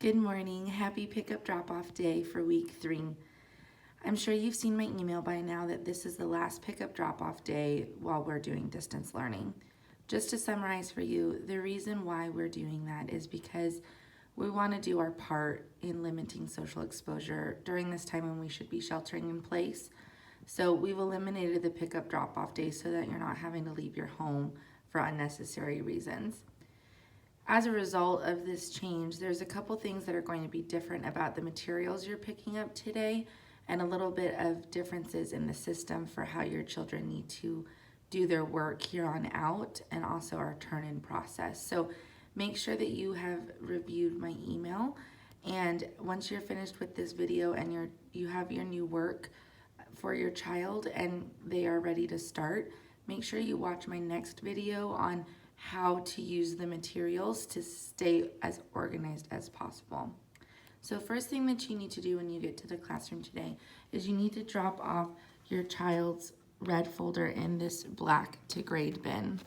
Good morning. Happy pickup drop-off day for week 3. I'm sure you've seen my email by now that this is the last pickup drop-off day while we're doing distance learning. Just to summarize for you, the reason why we're doing that is because we want to do our part in limiting social exposure during this time when we should be sheltering in place. So we've eliminated the pickup drop-off day so that you're not having to leave your home for unnecessary reasons. As a result of this change, there's a couple things that are going to be different about the materials you're picking up today and a little bit of differences in the system for how your children need to do their work here on out, and also our turn-in process. So make sure that you have reviewed my email, and once you're finished with this video and you have your new work for your child and they are ready to start, make sure you watch my next video on how to use the materials to stay as organized as possible. So first thing that you need to do when you get to the classroom today is you need to drop off your child's red folder in this black to grade bin.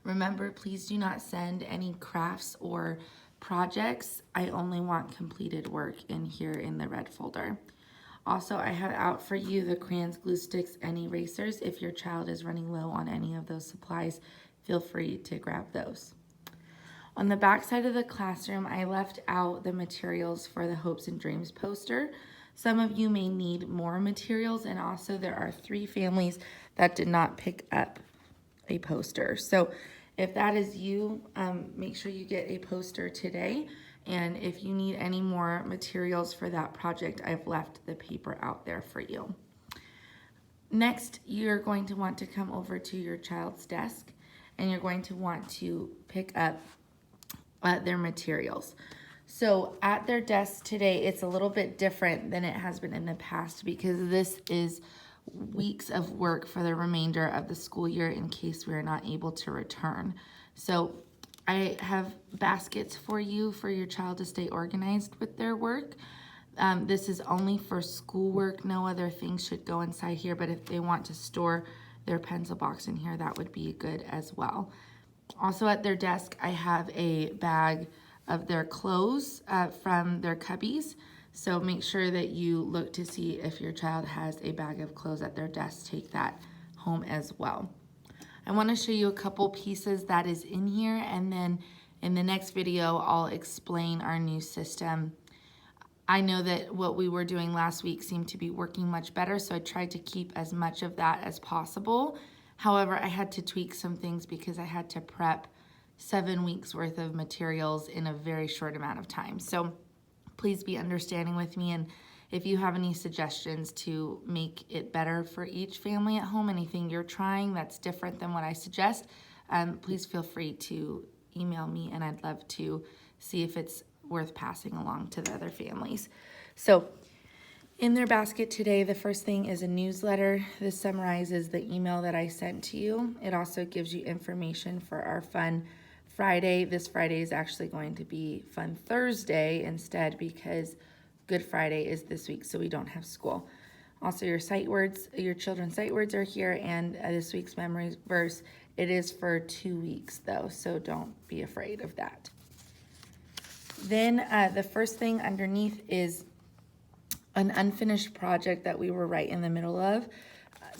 Remember, please do not send any crafts or projects. I only want completed work in here in the red folder. Also, I have out for you the crayons, glue sticks, and erasers. If your child is running low on any of those supplies, feel free to grab those. On the back side of the classroom, I left out the materials for the Hopes and Dreams poster. Some of you may need more materials, and also there are 3 families that did not pick up a poster. So if that is you, make sure you get a poster today. And if you need any more materials for that project, I've left the paper out there for you. Next, you're going to want to come over to your child's desk and you're going to want to pick up their materials. So at their desk today, it's a little bit different than it has been in the past because this is weeks of work for the remainder of the school year in case we are not able to return. So I have baskets for you for your child to stay organized with their work. This is only for schoolwork. No other things should go inside here, but if they want to store their pencil box in here, that would be good as well. Also at their desk, I have a bag of their clothes from their cubbies. So make sure that you look to see if your child has a bag of clothes at their desk. Take that home as well. I want to show you a couple pieces that is in here, and then in the next video, I'll explain our new system. I know that what we were doing last week seemed to be working much better, so I tried to keep as much of that as possible. However, I had to tweak some things because I had to prep 7 weeks worth of materials in a very short amount of time. So please be understanding with me, and if you have any suggestions to make it better for each family at home, anything you're trying that's different than what I suggest, please feel free to email me, and I'd love to see if it's worth passing along to the other families. So in their basket today, the first thing is a newsletter. This summarizes the email that I sent to you. It also gives you information for our Fun Friday. This Friday is actually going to be Fun Thursday instead because Good Friday is this week, so we don't have school. Also, your sight words, your children's sight words are here, and this week's memory verse. It is for 2 weeks though, so don't be afraid of that. Then the first thing underneath is an unfinished project that we were right in the middle of.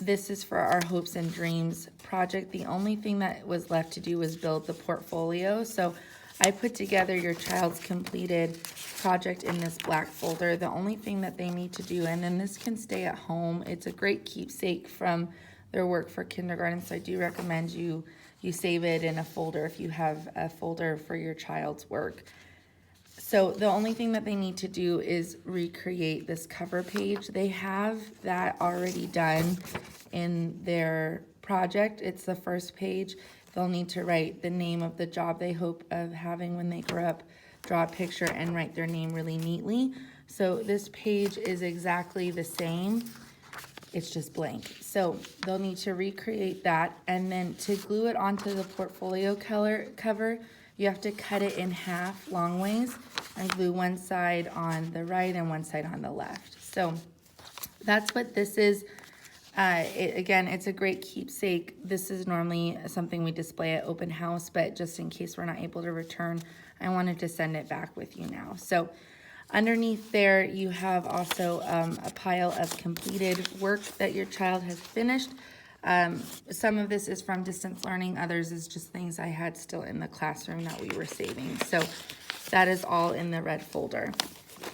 This is for our Hopes and Dreams project. The only thing that was left to do was build the portfolio. So I put together your child's completed project in this black folder. The only thing that they need to do, and then this can stay at home. It's a great keepsake from their work for kindergarten, so I do recommend you save it in a folder if you have a folder for your child's work. So the only thing that they need to do is recreate this cover page. They have that already done in their project. It's the first page. They'll need to write the name of the job they hope of having when they grow up, draw a picture, and write their name really neatly. So this page is exactly the same. It's just blank. So they'll need to recreate that, and then to glue it onto the portfolio cover, you have to cut it in half long ways and glue one side on the right and one side on the left. So that's what this is. Again, it's a great keepsake. This is normally something we display at open house, but just in case we're not able to return, I wanted to send it back with you now. So underneath there, you have also a pile of completed work that your child has finished. Some of this is from distance learning, others is just things I had still in the classroom that we were saving. So that is all in the red folder.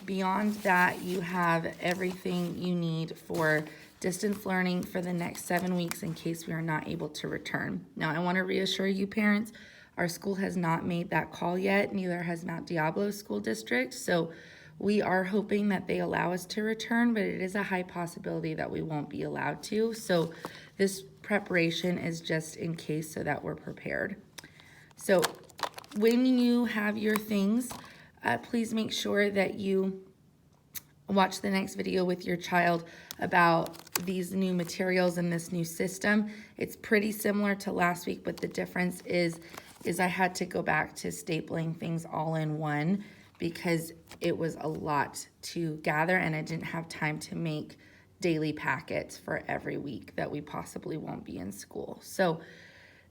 Beyond that, you have everything you need for distance learning for the next 7 weeks in case we are not able to return. Now, I want to reassure you parents, our school has not made that call yet, neither has Mount Diablo School District. So we are hoping that they allow us to return, but it is a high possibility that we won't be allowed to. So this preparation is just in case so that we're prepared. So when you have your things, please make sure that you watch the next video with your child about these new materials and this new system. It's pretty similar to last week, but the difference is I had to go back to stapling things all in one because it was a lot to gather and I didn't have time to make daily packets for every week that we possibly won't be in school. So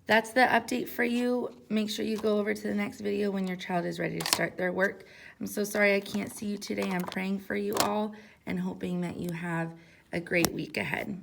that's the update for you. Make sure you go over to the next video when your child is ready to start their work. I'm so sorry I can't see you today. I'm praying for you all and hoping that you have a great week ahead.